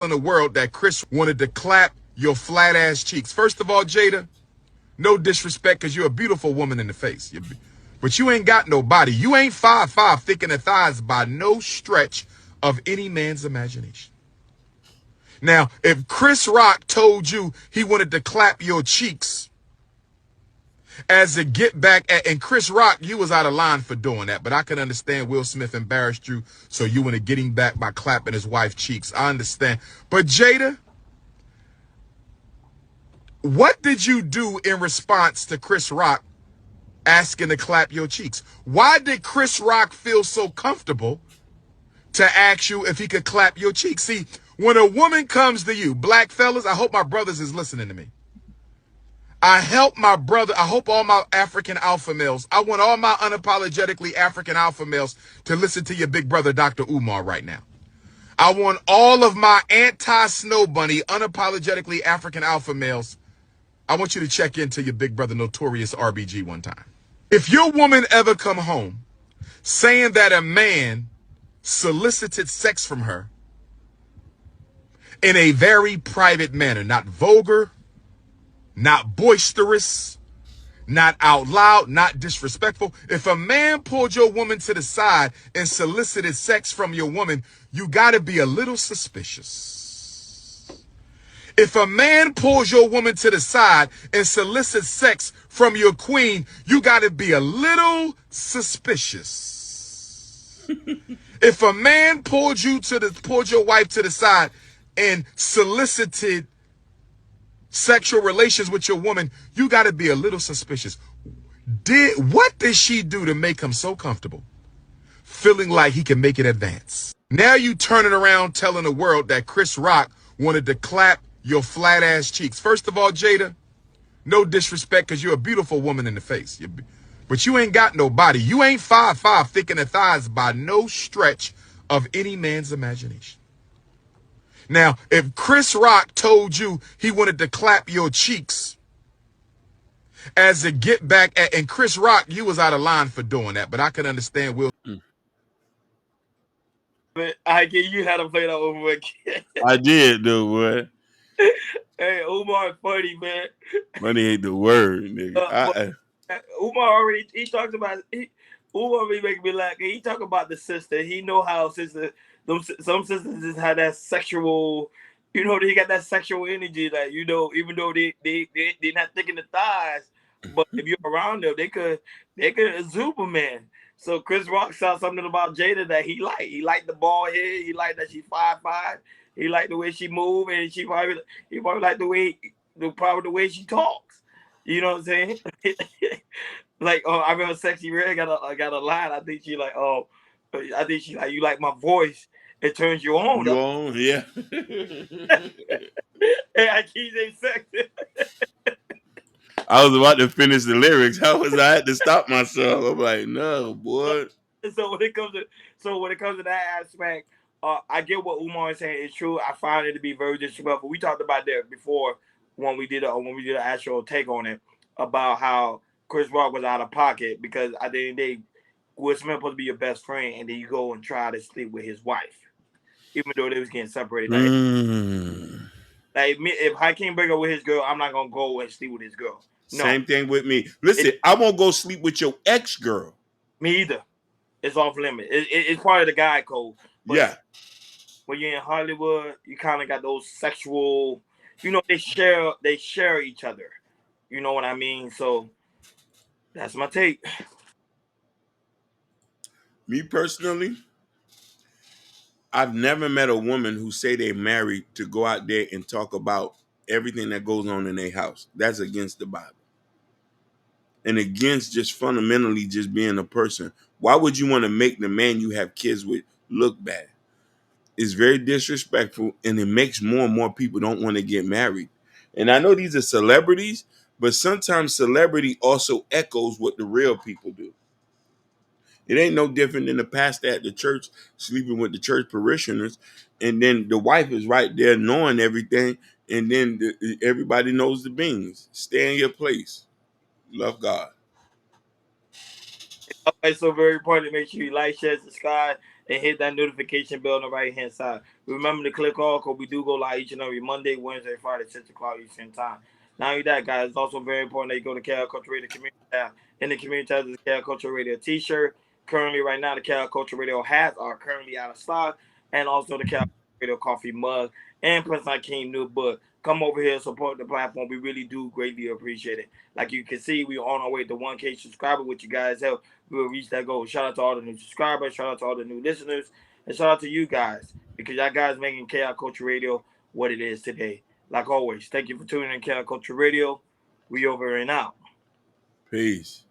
in the world that Chris wanted to clap your flat ass cheeks. First of all, Jada, no disrespect, because you're a beautiful woman in the face. But you ain't got no body. You ain't 5'5", thick in the thighs by no stretch of any man's imagination. Now, if Chris Rock told you he wanted to clap your cheeks as a get back at, and Chris Rock, you was out of line for doing that, but I can understand Will Smith embarrassed you, so you want to get him back by clapping his wife's cheeks. I understand. But Jada, what did you do in response to Chris Rock asking to clap your cheeks? Why did Chris Rock feel so comfortable to ask you if he could clap your cheeks? See, when a woman comes to you, black fellas, I hope my brothers is listening to me. I hope all my African alpha males, I want all my unapologetically African alpha males to listen to your big brother, Dr. Umar, right now. I want all of my anti-snow bunny, unapologetically African alpha males, I want you to check into your big brother, Notorious RBG, one time. If your woman ever come home saying that a man solicited sex from her in a very private manner, not vulgar, not boisterous, not out loud, not disrespectful. If a man pulled your woman to the side and solicited sex from your woman, you got to be a little suspicious. If a man pulls your woman to the side and solicits sex from your queen, you got to be a little suspicious. If a man pulled your wife to the side and solicited sexual relations with your woman, you got to be a little suspicious. What did she do to make him so comfortable, feeling like he can make it advance? Now you turning around telling the world that Chris Rock wanted to clap your flat ass cheeks. First of all, Jada, no disrespect, because you're a beautiful woman in the face. But you ain't got no body. You ain't 5'5", thick in the thighs by no stretch of any man's imagination. Now, if Chris Rock told you he wanted to clap your cheeks as a get back at, and Chris Rock, you was out of line for doing that, but I can understand Will. But I get you how to play that over again. I did, though, boy. Hey, Umar, funny man. Money ain't the word, nigga. But Umar already he talks about Umar be making me laugh. He talk about the sister. He know how some sisters just have that sexual, they got that sexual energy that even though they're not thick in the thighs, but if you're around them, they could Superman. So Chris Rock saw something about Jada that he liked. He liked the bald head. He liked that she 5'5". He liked the way she move, and he probably liked the way she talks. You know what I'm saying? Like, I remember Sexy Red got a line. I think she like, you like my voice. It turns you on. You on? Yeah. Hey, I keep saying sexy. I was about to finish the lyrics. I had to stop myself. I'm like, no, boy. So when it comes to that aspect, I get what Umar is saying. It's true. I find it to be very disrespectful. We talked about that before when we did an actual take on it about how Chris Rock was out of pocket because at the end of the day, Will Smith supposed to be your best friend, and then you go and try to sleep with his wife, even though they was getting separated. Like if I can't break up with his girl, I'm not gonna go and sleep with his girl. No. Same thing with me. Listen, I won't go sleep with your ex girl. Me either. It's off limit. It's part of the guy code. But yeah. When you're in Hollywood, you kind of got those sexual. They share each other. You know what I mean? So that's my take. Me personally, I've never met a woman who say they're married to go out there and talk about everything that goes on in their house. That's against the Bible. And against just fundamentally just being a person. Why would you want to make the man you have kids with look bad? It's very disrespectful, and it makes more and more people don't want to get married. And I know these are celebrities, but sometimes celebrity also echoes what the real people do. It ain't no different than the pastor at the church sleeping with the church parishioners, and then the wife is right there knowing everything, and then everybody knows the beans. Stay in your place. Love God. It's so very important to make sure you like, share, subscribe, and hit that notification bell on the right hand side. Remember to click all because we do go live each and every Monday, Wednesday, Friday, 6 o'clock Eastern time. Not only that, guys, it's also very important that you go to Cal Culture Radio Community tab. In the community tab, there's a Cal Culture Radio t-shirt. Currently, right now, the Cal Culture Radio hats are currently out of stock, and also the Cal Radio coffee mug and Prince King new book. Come over here, support the platform. We really do greatly appreciate it. Like you can see, we're on our way to 1K subscriber. With you guys' help, we will reach that goal. Shout out to all the new subscribers. Shout out to all the new listeners. And shout out to you guys because y'all guys making Chaos Culture Radio what it is today. Like always, thank you for tuning in Chaos Culture Radio. We over and out. Peace.